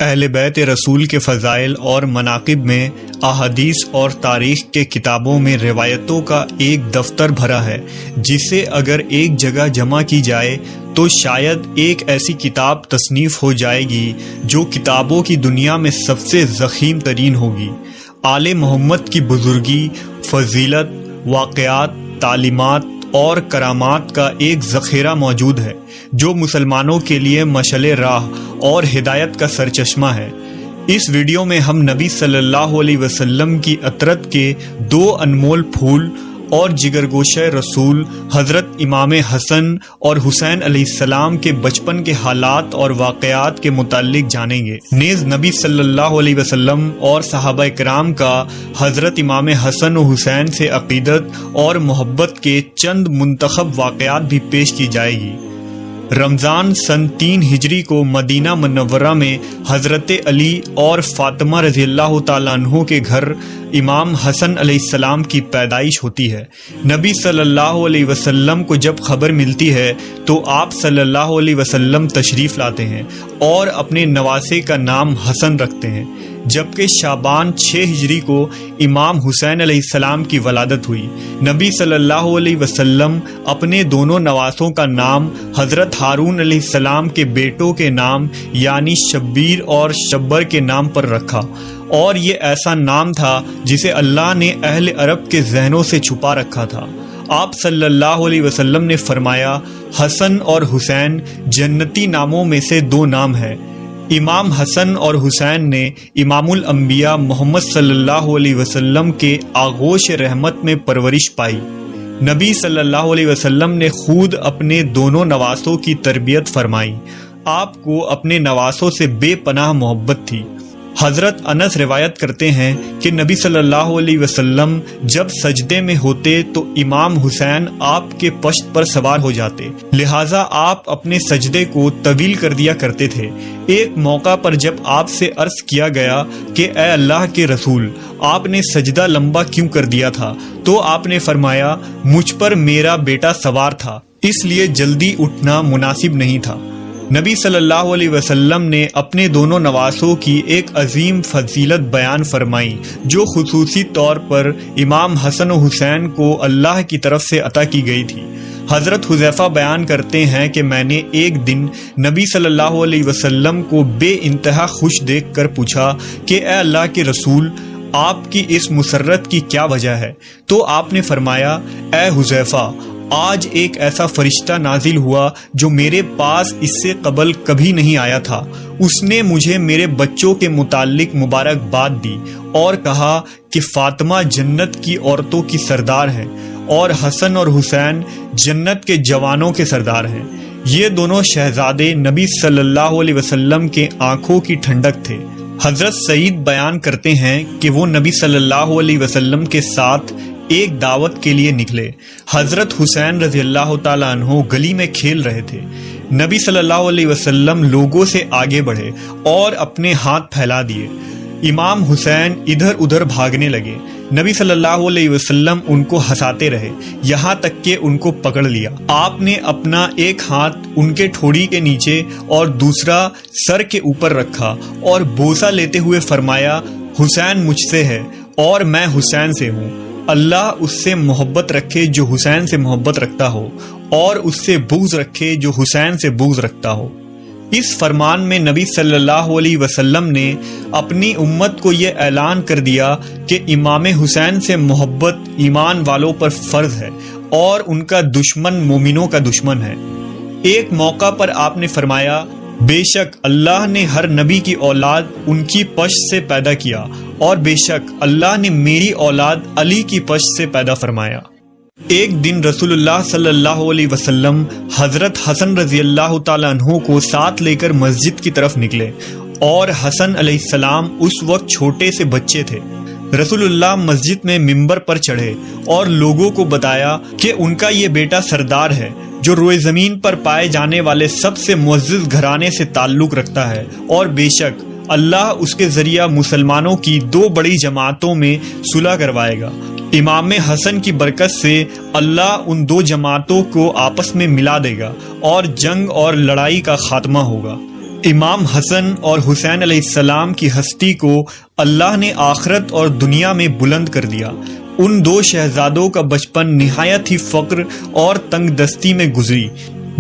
اہل بیت رسول کے فضائل اور مناقب میں احادیث اور تاریخ کے کتابوں میں روایتوں کا ایک دفتر بھرا ہے، جسے اگر ایک جگہ جمع کی جائے تو شاید ایک ایسی کتاب تصنیف ہو جائے گی جو کتابوں کی دنیا میں سب سے ضخیم ترین ہوگی۔ آل محمد کی بزرگی، فضیلت، واقعات، تعلیمات اور کرامات کا ایک ذخیرہ موجود ہے جو مسلمانوں کے لیے مشعل راہ اور ہدایت کا سرچشمہ ہے۔ اس ویڈیو میں ہم نبی صلی اللہ علیہ وسلم کی عطرت کے دو انمول پھول اور جگرگوشہ رسول حضرت امام حسن اور حسین علیہ السلام کے بچپن کے حالات اور واقعات کے متعلق جانیں گے۔ نیز نبی صلی اللہ علیہ وسلم اور صحابہ کرام کا حضرت امام حسن و حسین سے عقیدت اور محبت کے چند منتخب واقعات بھی پیش کی جائے گی۔ رمضان سن 3 ہجری کو مدینہ منورہ میں حضرت علی اور فاطمہ رضی اللہ تعالیٰ عنہ کے گھر امام حسن علیہ السلام کی پیدائش ہوتی ہے۔ نبی صلی اللہ علیہ وسلم کو جب خبر ملتی ہے تو آپ صلی اللہ علیہ وسلم تشریف لاتے ہیں اور اپنے نواسے کا نام حسن رکھتے ہیں، جبکہ شعبان 6 ہجری کو امام حسین علیہ السلام کی ولادت ہوئی۔ نبی صلی اللہ علیہ وسلم اپنے دونوں نواسوں کا نام حضرت ہارون علیہ السلام کے بیٹوں کے نام یعنی شبیر اور شبر کے نام پر رکھا، اور یہ ایسا نام تھا جسے اللہ نے اہل عرب کے ذہنوں سے چھپا رکھا تھا۔ آپ صلی اللہ علیہ وسلم نے فرمایا، حسن اور حسین جنتی ناموں میں سے 2 نام ہیں۔ امام حسن اور حسین نے امام الانبیاء محمد صلی اللہ علیہ وسلم کے آغوش رحمت میں پرورش پائی۔ نبی صلی اللہ علیہ وسلم نے خود اپنے دونوں نواسوں کی تربیت فرمائی۔ آپ کو اپنے نواسوں سے بے پناہ محبت تھی۔ حضرت انس روایت کرتے ہیں کہ نبی صلی اللہ علیہ وسلم جب سجدے میں ہوتے تو امام حسین آپ کے پشت پر سوار ہو جاتے، لہٰذا آپ اپنے سجدے کو طویل کر دیا کرتے تھے۔ ایک موقع پر جب آپ سے عرض کیا گیا کہ اے اللہ کے رسول، آپ نے سجدہ لمبا کیوں کر دیا تھا؟ تو آپ نے فرمایا، مجھ پر میرا بیٹا سوار تھا، اس لیے جلدی اٹھنا مناسب نہیں تھا۔ نبی صلی اللہ علیہ وسلم نے اپنے دونوں نواسوں کی ایک عظیم فضیلت بیان فرمائی جو خصوصی طور پر امام حسن و حسین کو اللہ کی طرف سے عطا کی گئی تھی۔ حضرت حذیفہ بیان کرتے ہیں کہ میں نے ایک دن نبی صلی اللہ علیہ وسلم کو بے انتہا خوش دیکھ کر پوچھا کہ اے اللہ کے رسول، آپ کی اس مسرت کی کیا وجہ ہے؟ تو آپ نے فرمایا، اے حذیفہ، آج ایک ایسا فرشتہ نازل ہوا جو میرے پاس اس سے قبل کبھی نہیں آیا تھا۔ اس نے مجھے میرے بچوں کے متعلق مبارکباد دی اور کہا کہ فاطمہ جنت کی عورتوں کی سردار ہیں اور حسن اور حسین جنت کے جوانوں کے سردار ہیں۔ یہ دونوں شہزادے نبی صلی اللہ علیہ وسلم کے آنکھوں کی ٹھنڈک تھے۔ حضرت سعید بیان کرتے ہیں کہ وہ نبی صلی اللہ علیہ وسلم کے ساتھ ایک دعوت کے لیے نکلے۔ حضرت حسین رضی اللہ تعالیٰ عنہ گلی میں کھیل رہے تھے۔ نبی صلی اللہ علیہ وسلم لوگوں سے آگے بڑھے اور اپنے ہاتھ پھیلا دیے۔ امام حسین ادھر ادھر بھاگنے لگے۔ نبی صلی اللہ علیہ وسلم ان کو ہنساتے رہے یہاں تک کہ ان کو پکڑ لیا۔ آپ نے اپنا ایک ہاتھ ان کے ٹھوڑی کے نیچے اور دوسرا سر کے اوپر رکھا اور بوسہ لیتے ہوئے فرمایا، حسین مجھ سے ہے اور میں حسین سے ہوں۔ اللہ اس سے محبت رکھے جو حسین سے محبت رکھتا ہو، اور اس سے بغض رکھے جو حسین سے بغض رکھتا ہو۔ اس فرمان میں نبی صلی اللہ علیہ وسلم نے اپنی امت کو یہ اعلان کر دیا کہ امام حسین سے محبت ایمان والوں پر فرض ہے اور ان کا دشمن مومنوں کا دشمن ہے۔ ایک موقع پر آپ نے فرمایا، بے شک اللہ نے ہر نبی کی اولاد ان کی پشت سے پیدا کیا، اور بے شک اللہ نے میری اولاد علی کی پشت سے پیدا فرمایا۔ ایک دن رسول اللہ صلی اللہ علیہ وسلم حضرت حسن رضی اللہ تعالیٰ عنہ کو ساتھ لے کر مسجد کی طرف نکلے، اور حسن علیہ السلام اس وقت چھوٹے سے بچے تھے۔ رسول اللہ مسجد میں ممبر پر چڑھے اور لوگوں کو بتایا کہ ان کا یہ بیٹا سردار ہے جو روئے زمین پر پائے جانے والے سب سے معزز گھرانے سے تعلق رکھتا ہے، اور بے شک اللہ اس کے ذریعہ مسلمانوں کی 2 بڑی جماعتوں میں صلح کروائے گا۔ امام حسن کی برکت سے اللہ ان 2 جماعتوں کو آپس میں ملا دے گا اور جنگ اور لڑائی کا خاتمہ ہوگا۔ امام حسن اور حسین علیہ السلام کی ہستی کو اللہ نے آخرت اور دنیا میں بلند کر دیا۔ ان دو شہزادوں کا بچپن نہایت ہی فقر اور تنگ دستی میں گزری،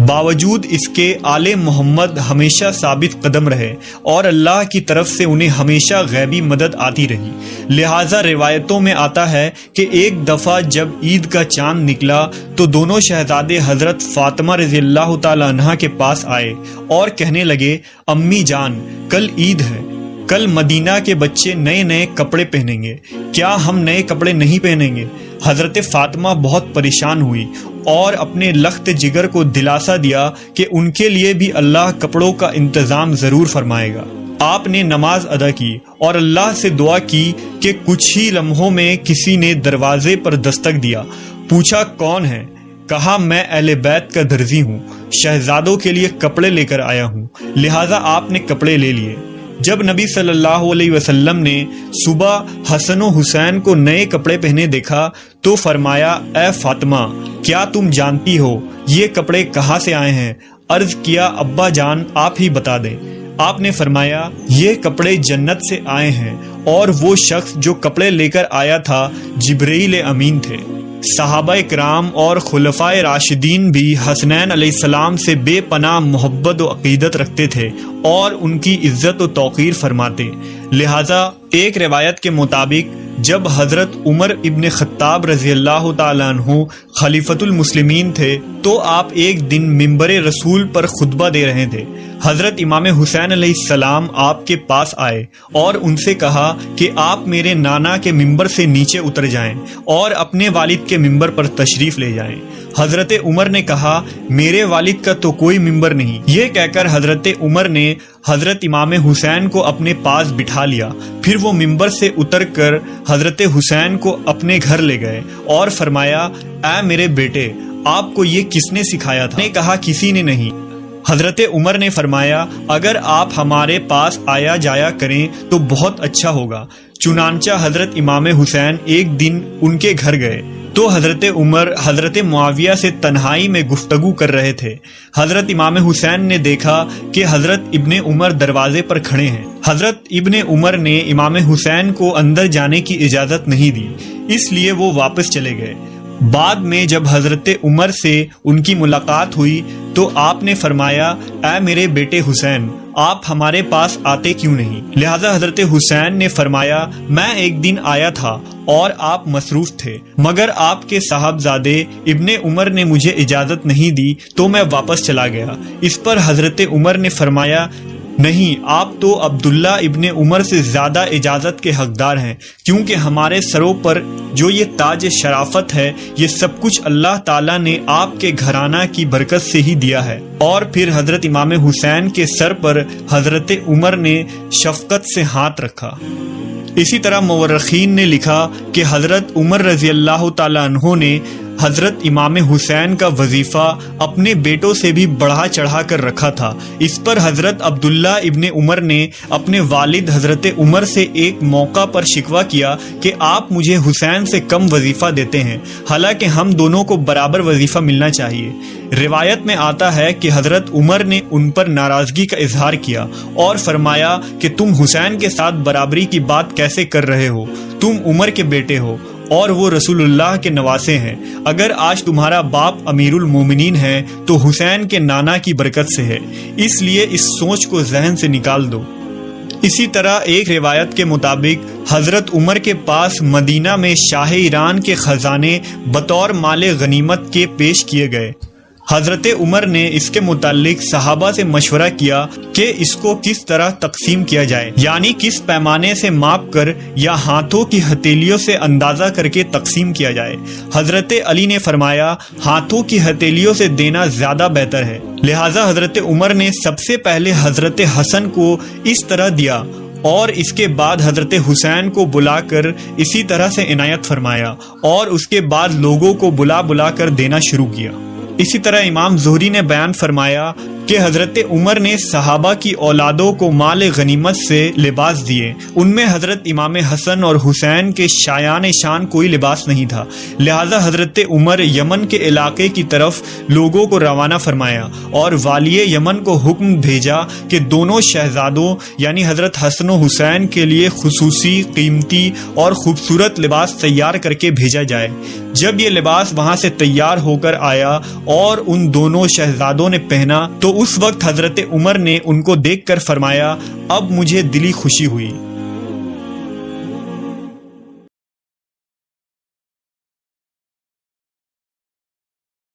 باوجود اس کے آل محمد ہمیشہ ثابت قدم رہے اور اللہ کی طرف سے انہیں ہمیشہ غیبی مدد آتی رہی۔ لہٰذا روایتوں میں آتا ہے کہ ایک دفعہ جب عید کا چاند نکلا تو دونوں شہزادے حضرت فاطمہ رضی اللہ تعالی عنہا کے پاس آئے اور کہنے لگے، امی جان، کل عید ہے، کل مدینہ کے بچے نئے نئے کپڑے پہنیں گے، کیا ہم نئے کپڑے نہیں پہنیں گے؟ حضرت فاطمہ بہت پریشان ہوئی اور اپنے لخت جگر کو دلاسا دیا کہ ان کے لیے بھی اللہ کپڑوں کا انتظام ضرور فرمائے گا۔ آپ نے نماز ادا کی اور اللہ سے دعا کی کہ کچھ ہی لمحوں میں کسی نے دروازے پر دستک دیا۔ پوچھا کون ہے؟ کہا میں اہل بیت کا درزی ہوں، شہزادوں کے لیے کپڑے لے کر آیا ہوں، لہٰذا آپ نے کپڑے لے لیے۔ جب نبی صلی اللہ علیہ وسلم نے صبح حسن و حسین کو نئے کپڑے پہنے دیکھا تو فرمایا، اے فاطمہ، کیا تم جانتی ہو یہ کپڑے کہاں سے آئے ہیں؟ عرض کیا، ابا جان آپ ہی بتا دیں۔ آپ نے فرمایا، یہ کپڑے جنت سے آئے ہیں اور وہ شخص جو کپڑے لے کر آیا تھا جبرائیل امین تھے۔ صحابہ کرام اور خلفائے راشدین بھی حسنین علیہ السلام سے بے پناہ محبت و عقیدت رکھتے تھے اور ان کی عزت و توقیر فرماتے۔ لہٰذا ایک روایت کے مطابق جب حضرت عمر ابن خطاب رضی اللہ تعالیٰ عنہ خلیفۃ المسلمین تھے تو آپ ایک دن ممبر رسول پر خطبہ دے رہے تھے۔ حضرت امام حسین علیہ السلام آپ کے پاس آئے اور ان سے کہا کہ آپ میرے نانا کے ممبر سے نیچے اتر جائیں اور اپنے والد کے ممبر پر تشریف لے جائیں۔ حضرت عمر نے کہا، میرے والد کا تو کوئی ممبر نہیں۔ یہ کہہ کر حضرت عمر نے حضرت امام حسین کو اپنے پاس بٹھا لیا، پھر وہ ممبر سے اتر کر حضرت حسین کو اپنے گھر لے گئے اور فرمایا، اے میرے بیٹے، آپ کو یہ کس نے سکھایا تھا؟ نے کہا، کسی نے نہیں۔ حضرت عمر نے فرمایا، اگر آپ ہمارے پاس آیا جایا کریں تو بہت اچھا ہوگا۔ چنانچہ حضرت امام حسین ایک دن ان کے گھر گئے تو حضرت عمر حضرت معاویہ سے تنہائی میں گفتگو کر رہے تھے۔ حضرت امام حسین نے دیکھا کہ حضرت ابن عمر دروازے پر کھڑے ہیں۔ حضرت ابن عمر نے امام حسین کو اندر جانے کی اجازت نہیں دی، اس لیے وہ واپس چلے گئے۔ بعد میں جب حضرت عمر سے ان کی ملاقات ہوئی تو آپ نے فرمایا، اے میرے بیٹے حسین، آپ ہمارے پاس آتے کیوں نہیں؟ لہذا حضرت حسین نے فرمایا، میں ایک دن آیا تھا اور آپ مصروف تھے، مگر آپ کے صاحبزادے ابن عمر نے مجھے اجازت نہیں دی تو میں واپس چلا گیا۔ اس پر حضرت عمر نے فرمایا، نہیں، آپ تو عبداللہ ابن عمر سے زیادہ اجازت کے حقدار ہیں، کیونکہ ہمارے سروں پر جو یہ تاج شرافت ہے یہ سب کچھ اللہ تعالیٰ نے آپ کے گھرانہ کی برکت سے ہی دیا ہے۔ اور پھر حضرت امام حسین کے سر پر حضرت عمر نے شفقت سے ہاتھ رکھا۔ اسی طرح مورخین نے لکھا کہ حضرت عمر رضی اللہ تعالیٰ عنہ نے حضرت امام حسین کا وظیفہ اپنے بیٹوں سے بھی بڑھا چڑھا کر رکھا تھا۔ اس پر حضرت عبداللہ ابن عمر نے اپنے والد حضرت عمر سے ایک موقع پر شکوہ کیا کہ آپ مجھے حسین سے کم وظیفہ دیتے ہیں، حالانکہ ہم دونوں کو برابر وظیفہ ملنا چاہیے۔ روایت میں آتا ہے کہ حضرت عمر نے ان پر ناراضگی کا اظہار کیا اور فرمایا کہ تم حسین کے ساتھ برابری کی بات کیسے کر رہے ہو؟ تم عمر کے بیٹے ہو اور وہ رسول اللہ کے نواسے ہیں۔ اگر آج تمہارا باپ امیر المومنین ہے تو حسین کے نانا کی برکت سے ہے، اس لیے اس سوچ کو ذہن سے نکال دو۔ اسی طرح ایک روایت کے مطابق حضرت عمر کے پاس مدینہ میں شاہ ایران کے خزانے بطور مال غنیمت کے پیش کیے گئے۔ حضرت عمر نے اس کے متعلق صحابہ سے مشورہ کیا کہ اس کو کس طرح تقسیم کیا جائے، یعنی کس پیمانے سے ماپ کر یا ہاتھوں کی ہتھیلیوں سے اندازہ کر کے تقسیم کیا جائے۔ حضرت علی نے فرمایا، ہاتھوں کی ہتھیلیوں سے دینا زیادہ بہتر ہے۔ لہٰذا حضرت عمر نے سب سے پہلے حضرت حسن کو اس طرح دیا اور اس کے بعد حضرت حسین کو بلا کر اسی طرح سے عنایت فرمایا اور اس کے بعد لوگوں کو بلا بلا کر دینا شروع کیا۔ اسی طرح امام زہری نے بیان فرمایا کہ حضرت عمر نے صحابہ کی اولادوں کو مال غنیمت سے لباس دیے۔ ان میں حضرت امام حسن اور حسین کے شایان شان کوئی لباس نہیں تھا، لہذا حضرت عمر یمن کے علاقے کی طرف لوگوں کو روانہ فرمایا اور والی یمن کو حکم بھیجا کہ دونوں شہزادوں یعنی حضرت حسن و حسین کے لیے خصوصی، قیمتی اور خوبصورت لباس تیار کر کے بھیجا جائے۔ جب یہ لباس وہاں سے تیار ہو کر آیا اور ان دونوں شہزادوں نے پہنا تو اس وقت حضرت عمر نے ان کو دیکھ کر فرمایا، اب مجھے دلی خوشی ہوئی۔